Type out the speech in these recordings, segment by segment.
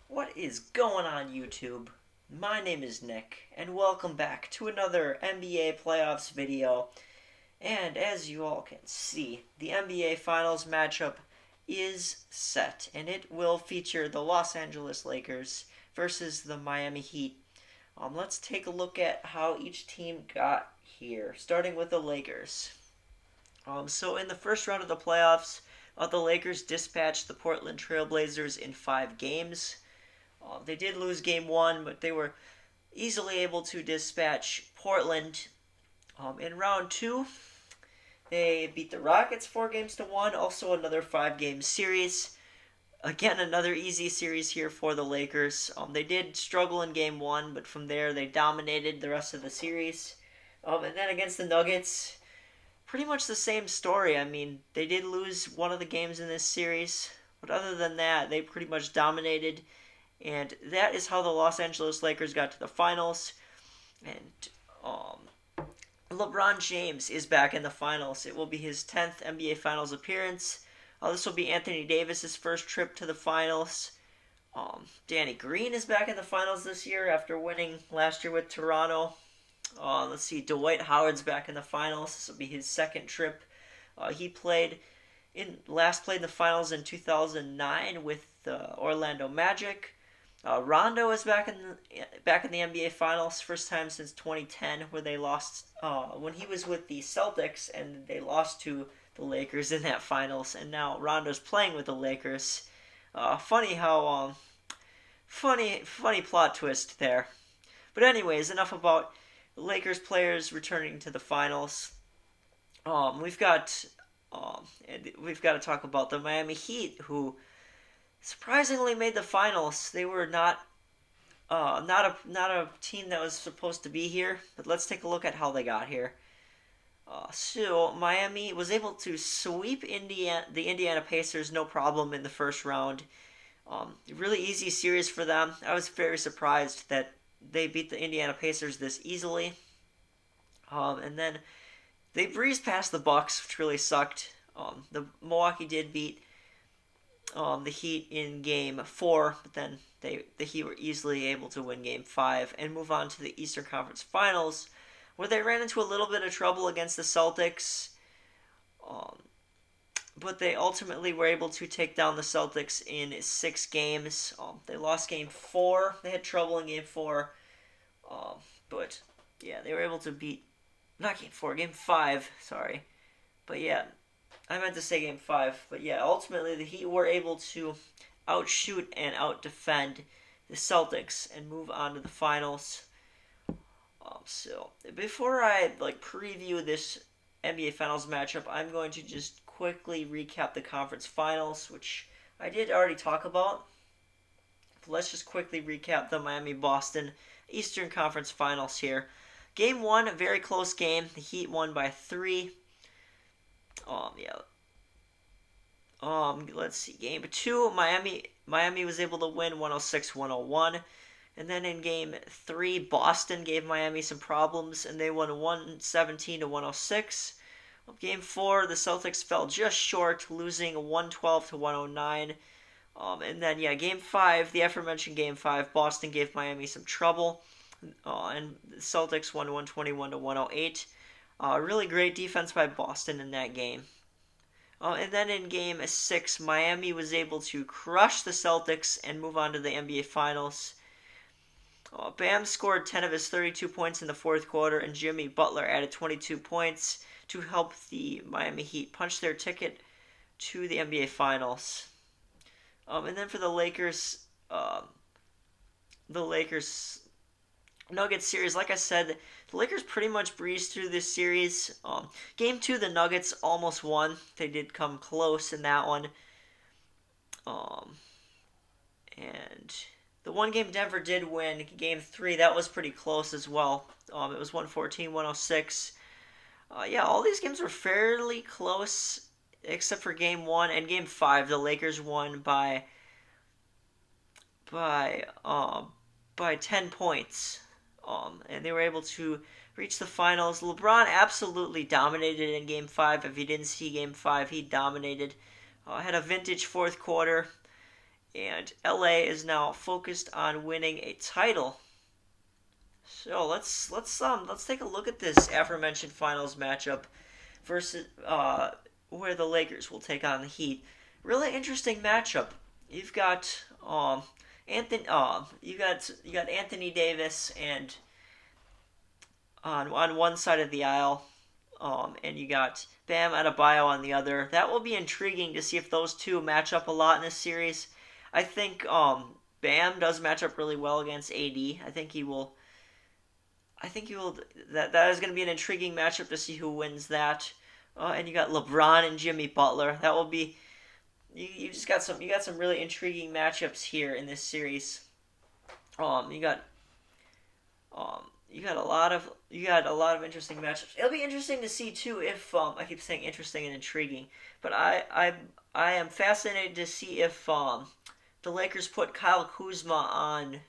What is going on, YouTube? My name is Nick, and welcome back to another NBA playoffs video. And as you all can see, the NBA Finals matchup is set, and it will feature the Los Angeles Lakers versus the Miami Heat. Let's take a look at how each team got here, starting with the Lakers. So in the first round of the playoffs, the Lakers dispatched the Portland Trailblazers in 5 games. They did lose game one, but they were easily able to dispatch Portland. In round two, they beat the Rockets 4 games to 1. Also, another 5 game series. Again, another easy series here for the Lakers. They did struggle in game one, but from there they dominated the rest of the series. And then against the Nuggets, pretty much the same story. I mean, they did lose one of the games in this series, but other than that, they pretty much dominated. And that is how the Los Angeles Lakers got to the finals. And LeBron James is back in the finals. It will be his 10th NBA Finals appearance. This will be Anthony Davis's first trip to the finals. Danny Green is back in the finals this year after winning last year with Toronto. Let's see, Dwight Howard's back in the finals. This will be his second trip. He played in the finals in 2009 with the Orlando Magic. Rondo is back in the NBA Finals, first time since 2010, where they lost when he was with the Celtics, and they lost to the Lakers in that finals. And now Rondo's playing with the Lakers. Funny plot twist there. But anyways, enough about Lakers players returning to the finals. We've got to talk about the Miami Heat, who surprisingly made the finals. They were not a team that was supposed to be here, but let's take a look at how they got here. So Miami was able to sweep the Indiana Pacers no problem in the first round. Really easy series for them. I was very surprised that they beat the Indiana Pacers this easily. And then they breezed past the Bucks, which really sucked. The Milwaukee did beat the Heat in Game 4, but then the Heat were easily able to win Game 5 and move on to the Eastern Conference Finals, where they ran into a little bit of trouble against the Celtics, but they ultimately were able to take down the Celtics in 6 games. They lost Game 4. They had trouble in Game 4, but yeah, they were able to beat, not Game 4, Game 5, sorry. But yeah, I meant to say Game 5. But yeah, ultimately the Heat were able to outshoot and outdefend the Celtics and move on to the finals. So before I preview this NBA Finals matchup, I'm going to just quickly recap the conference finals, which I did already talk about. But let's just quickly recap the Miami-Boston Eastern Conference Finals here. Game 1, a very close game. The Heat won by 3. Let's see. Game 2, Miami was able to win 106-101. And then in Game 3, Boston gave Miami some problems, and they won 117-106. Game 4, the Celtics fell just short, losing 112-109. And then, Game 5, the aforementioned Game 5, Boston gave Miami some trouble, and the Celtics won 121-108. Really great defense by Boston in that game. And then in Game 6, Miami was able to crush the Celtics and move on to the NBA Finals. Bam scored 10 of his 32 points in the fourth quarter, and Jimmy Butler added 22 points to help the Miami Heat punch their ticket to the NBA Finals. And then for the Lakers Nuggets series, like I said, the Lakers pretty much breezed through this series. Game 2, the Nuggets almost won. They did come close in that one. And the one game Denver did win, Game 3, that was pretty close as well. It was 114-106. All these games were fairly close, except for Game 1 and Game 5. The Lakers won by 10 points. And they were able to reach the finals. LeBron absolutely dominated in Game 5. If you didn't see Game 5, he dominated. Had a vintage fourth quarter. and LA is now focused on winning a title. So let's take a look at this aforementioned finals matchup versus where the Lakers will take on the Heat. Really interesting matchup. You've got you got Anthony Davis and on one side of the aisle, and you got Bam Adebayo on the other. That will be intriguing to see if those two match up a lot in this series. I think Bam does match up really well against AD. I think he will. That is going to be an intriguing matchup to see who wins that. And you got LeBron and Jimmy Butler. That will be. You just got some. You got some really intriguing matchups here in this series. You got you got a lot of interesting matchups. It'll be interesting to see too if I keep saying interesting and intriguing, but I am fascinated to see if the Lakers put Kyle Kuzma on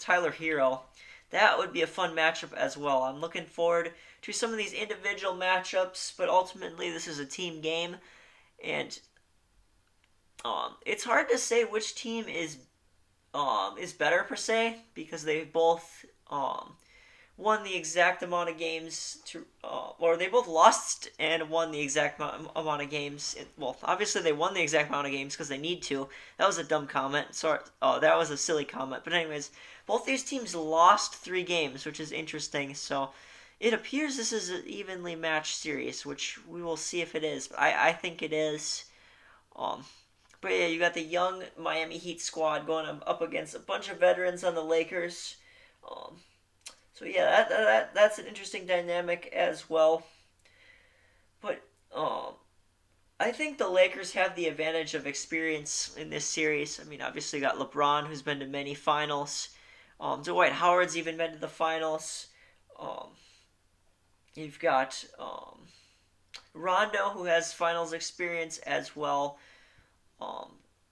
Tyler Hero. That would be a fun matchup as well. I'm looking forward to some of these individual matchups, but ultimately this is a team game, and it's hard to say which team is better per se because they both won the exact amount of games or they both lost and won the exact amount of games. Well, obviously they won the exact amount of games because they need to. That was a dumb comment. Sorry, that was a silly comment. But anyways, both these teams lost 3 games, which is interesting. So it appears this is an evenly matched series, which we will see if it is. But I think it is. But yeah, you got the young Miami Heat squad going up against a bunch of veterans on the Lakers. So yeah, that's an interesting dynamic as well. But I think the Lakers have the advantage of experience in this series. I mean, obviously you got LeBron, who's been to many finals. Dwight Howard's even been to the finals. You've got Rondo, who has finals experience as well.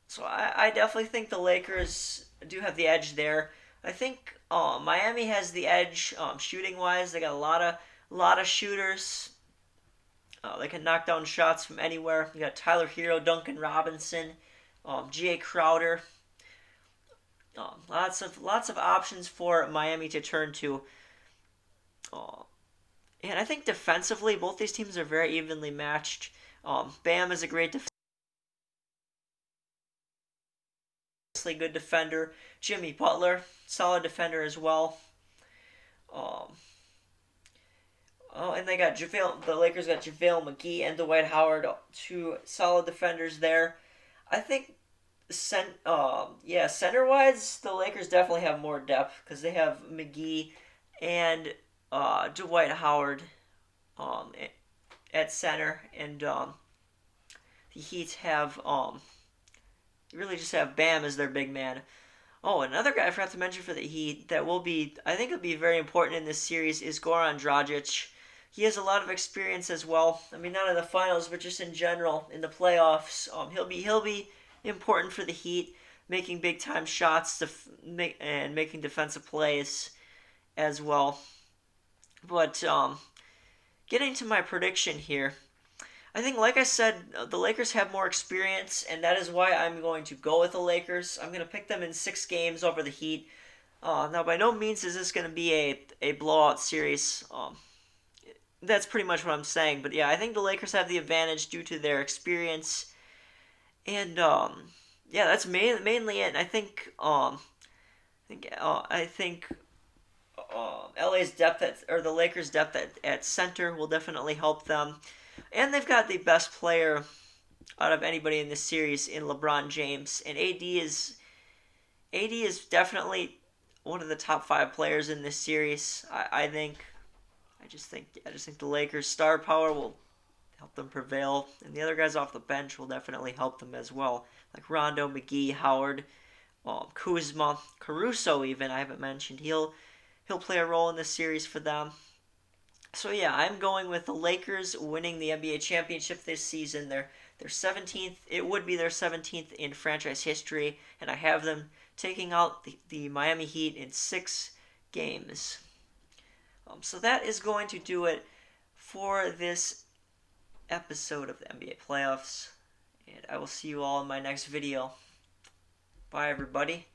So I definitely think the Lakers do have the edge there. I think Miami has the edge shooting wise. They got a lot of shooters. They can knock down shots from anywhere. You got Tyler Hero, Duncan Robinson, Jay Crowder. Lots of options for Miami to turn to. And I think defensively, both these teams are very evenly matched. Bam is a great good defender. Jimmy Butler, solid defender as well. And they got the Lakers got JaVale McGee and Dwight Howard, 2 solid defenders there. I think center wise, the Lakers definitely have more depth because they have McGee and Dwight Howard at center, and the Heat have really just have Bam as their big man. Oh, another guy I forgot to mention for the Heat that I think will be very important in this series is Goran Dragic. He has a lot of experience as well. I mean, not in the finals, but just in general in the playoffs. He'll be important for the Heat, making big time shots and making defensive plays as well. But getting to my prediction here, I think, like I said, the Lakers have more experience, and that is why I'm going to go with the Lakers. I'm going to pick them in 6 games over the Heat. Now, by no means is this going to be a blowout series. That's pretty much what I'm saying. But yeah, I think the Lakers have the advantage due to their experience. And yeah, that's mainly it. I think LA's depth or the Lakers' depth at center will definitely help them. And they've got the best player out of anybody in this series in LeBron James. And AD is definitely one of the top 5 players in this series. I just think the Lakers' star power will help them prevail, and the other guys off the bench will definitely help them as well, like Rondo, McGee, Howard, Kuzma, Caruso. Even I haven't mentioned he'll play a role in this series for them. So yeah, I'm going with the Lakers winning the NBA championship this season. Their 17th. It would be their 17th in franchise history, and I have them taking out the Miami Heat in 6 games. So that is going to do it for this episode of the NBA playoffs, and I will see you all in my next video. Bye, everybody.